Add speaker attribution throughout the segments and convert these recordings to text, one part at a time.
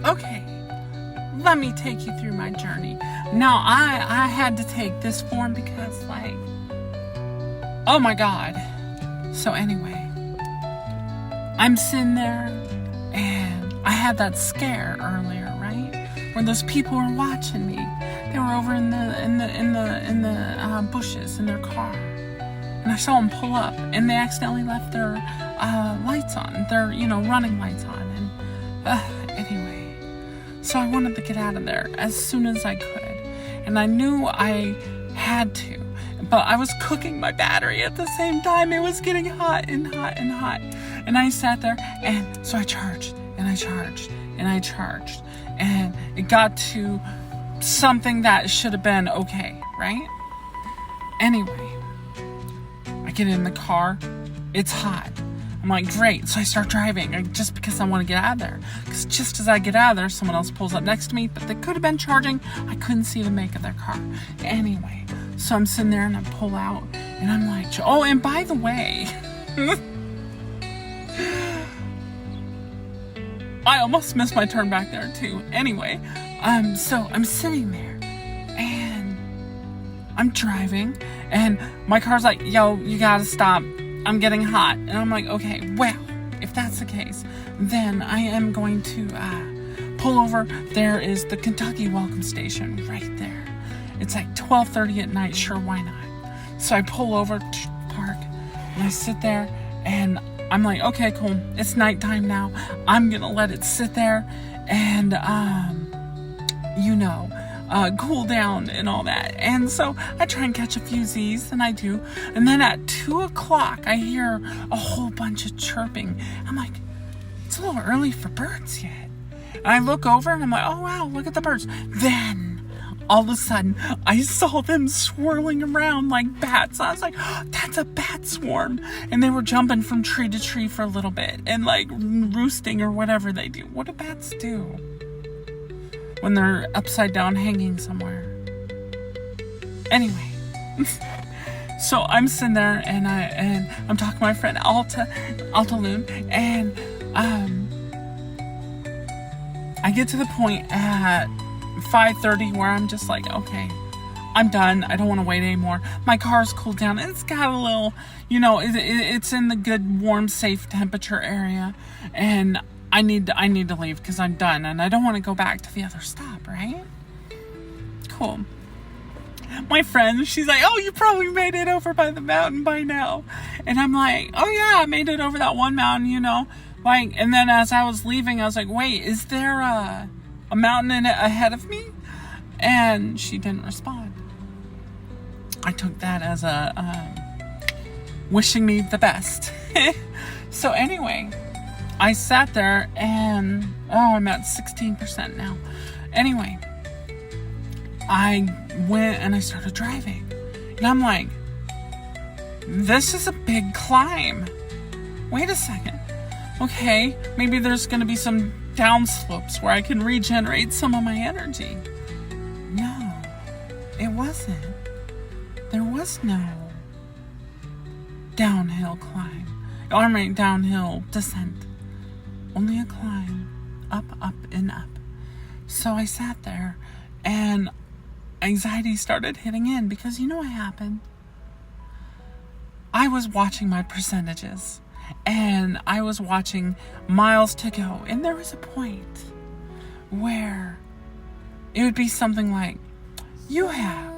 Speaker 1: okay, let me take you through my journey. Now, I had to take this form because, like, oh my God. So anyway, I'm sitting there, and I had that scare earlier, right? Where those people were watching me. They were over in the bushes in their car, and I saw them pull up, and they accidentally left their lights on, their running lights on, and anyway, so I wanted to get out of there as soon as I could, and I knew I had to, but I was cooking my battery at the same time. It was getting hot and hot and hot, and I sat there, and so I charged, and I charged, and I charged, and it got to something that should have been okay, right? Anyway, I get in the car, it's hot. I'm like, great. So I start driving just because I want to get out of there. Because just as I get out of there, someone else pulls up next to me, but they could have been charging. I couldn't see the make of their car. Anyway, so I'm sitting there and I pull out and I'm like, oh, and by the way, I almost missed my turn back there too. Anyway, so I'm sitting there and I'm driving and my car's like, yo, you gotta stop. I'm getting hot. And I'm like, okay, well, if that's the case, then I am going to pull over. There is the Kentucky Welcome Station right there. It's like 12:30 at night. Sure, why not? So I pull over to park and I sit there and I'm like, okay, cool. It's nighttime now. I'm going to let it sit there and, cool down and all that. And so I try and catch a few Z's, and I do. And then at 2 o'clock, I hear a whole bunch of chirping. I'm like, it's a little early for birds yet. And I look over and I'm like, oh wow, look at the birds. Then all of a sudden, I saw them swirling around like bats. I was like, oh, that's a bat swarm. And they were jumping from tree to tree for a little bit and like roosting or whatever they do. What do bats do when they're upside down hanging somewhere? Anyway, so I'm sitting there and I'm talking to my friend Alta Loon, and I get to the point at 5:30 where I'm just like, okay, I'm done. I don't want to wait anymore. My car's cooled down. It's got a little, it's in the good, warm, safe temperature area, and I need to leave because I'm done, and I don't want to go back to the other stop, right? Cool. My friend, she's like, oh, you probably made it over by the mountain by now. And I'm like, oh yeah, I made it over that one mountain, like, and then as I was leaving, I was like, wait, is there a mountain ahead of me? And she didn't respond. I took that as wishing me the best. So anyway, I sat there and, I'm at 16% now. Anyway, I went and I started driving. And I'm like, this is a big climb. Wait a second. Okay, maybe there's going to be some downslopes where I can regenerate some of my energy. No, it wasn't. There was no downhill climb. Downhill descent. Only a climb. Up, up, and up. So I sat there and anxiety started hitting in because you know what happened? I was watching my percentages and I was watching miles to go, and there was a point where it would be something like, you have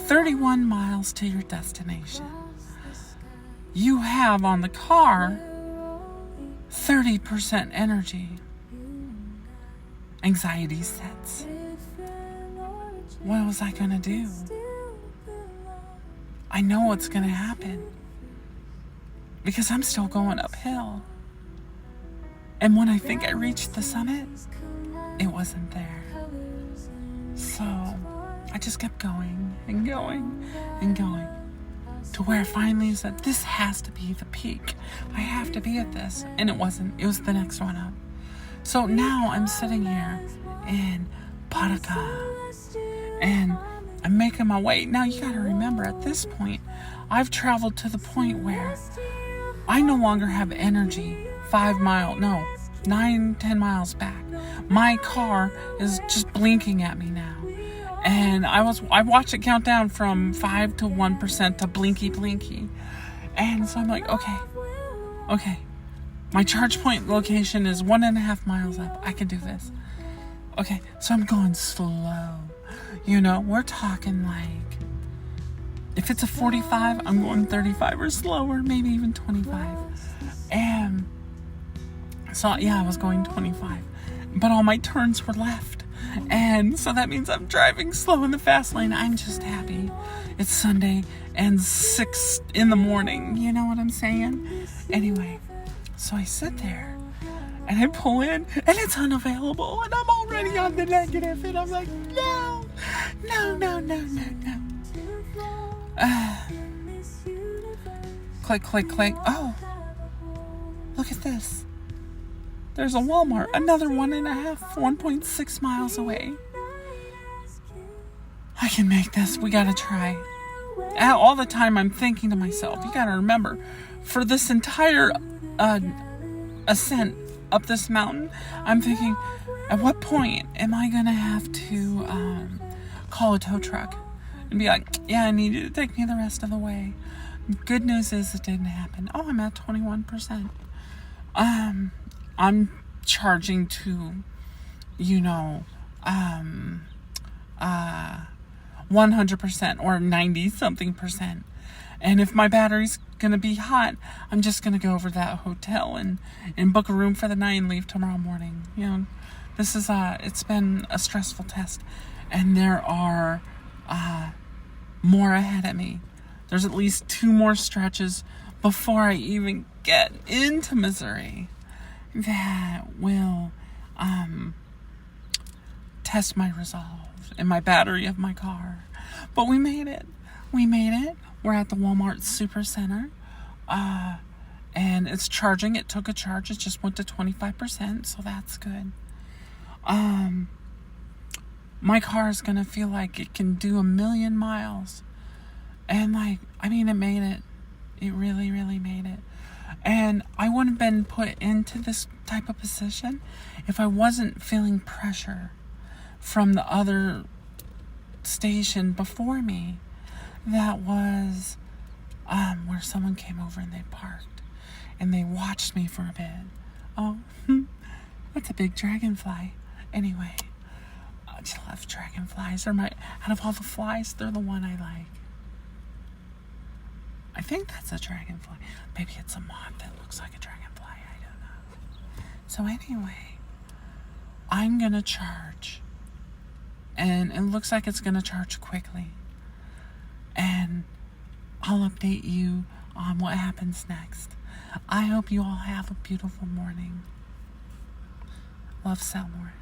Speaker 1: 31 miles to your destination. You have on the car 30% energy. Anxiety sets. What was I gonna do? I know what's gonna happen because I'm still going uphill. And when I think I reached the summit, it wasn't there. So I just kept going and going and going to where I finally said, this has to be the peak. I have to be at this. And it wasn't. It was the next one up. So now I'm sitting here in Paracas and I'm making my way. Now you gotta remember, at this point, I've traveled to the point where I no longer have energy 9-10 miles back. my car is just blinking at me now. And I watched it count down from 5 to 1% to blinky. And so I'm like, okay. My charge point location is 1.5 miles up. I can do this. Okay, so I'm going slow. You know, we're talking like, if it's a 45, I'm going 35 or slower, maybe even 25. And so, yeah, I was going 25. But all my turns were left. And so that means I'm driving slow in the fast lane. I'm just happy. It's Sunday and 6 in the morning. You know what I'm saying? Anyway, so I sit there and I pull in and it's unavailable. And I'm already on the negative. And I'm like, no. Click. Oh, look at this. There's a Walmart, another 1.6 miles away. I can make this. We gotta try. All the time I'm thinking to myself, you gotta remember, for this entire ascent up this mountain, I'm thinking, at what point am I gonna have to call a tow truck and be like, yeah, I need you to take me the rest of the way. Good news is it didn't happen. Oh, I'm at 21%. I'm charging to, 100% or 90 something percent. And if my battery's gonna be hot, I'm just gonna go over to that hotel and book a room for the night and leave tomorrow morning. This is it's been a stressful test, and there are more ahead of me. There's at least 2 more stretches before I even get into Missouri that will test my resolve and my battery of my car. But we made it. We're at the Walmart Super Center, and it's charging. It took a charge. It just went to 25%, so that's good. My car is gonna feel like it can do 1,000,000 miles. And it made it. It really, really made it. And I wouldn't have been put into this type of position if I wasn't feeling pressure from the other station before me. That was where someone came over and they parked and they watched me for a bit. Oh, that's a big dragonfly. Anyway, I just love dragonflies. Out of all the flies, they're the one I like. I think that's a dragonfly. Maybe it's a moth that looks like a dragonfly. I don't know. So anyway, I'm going to charge. And it looks like it's going to charge quickly. And I'll update you on what happens next. I hope you all have a beautiful morning. Love, Selmore.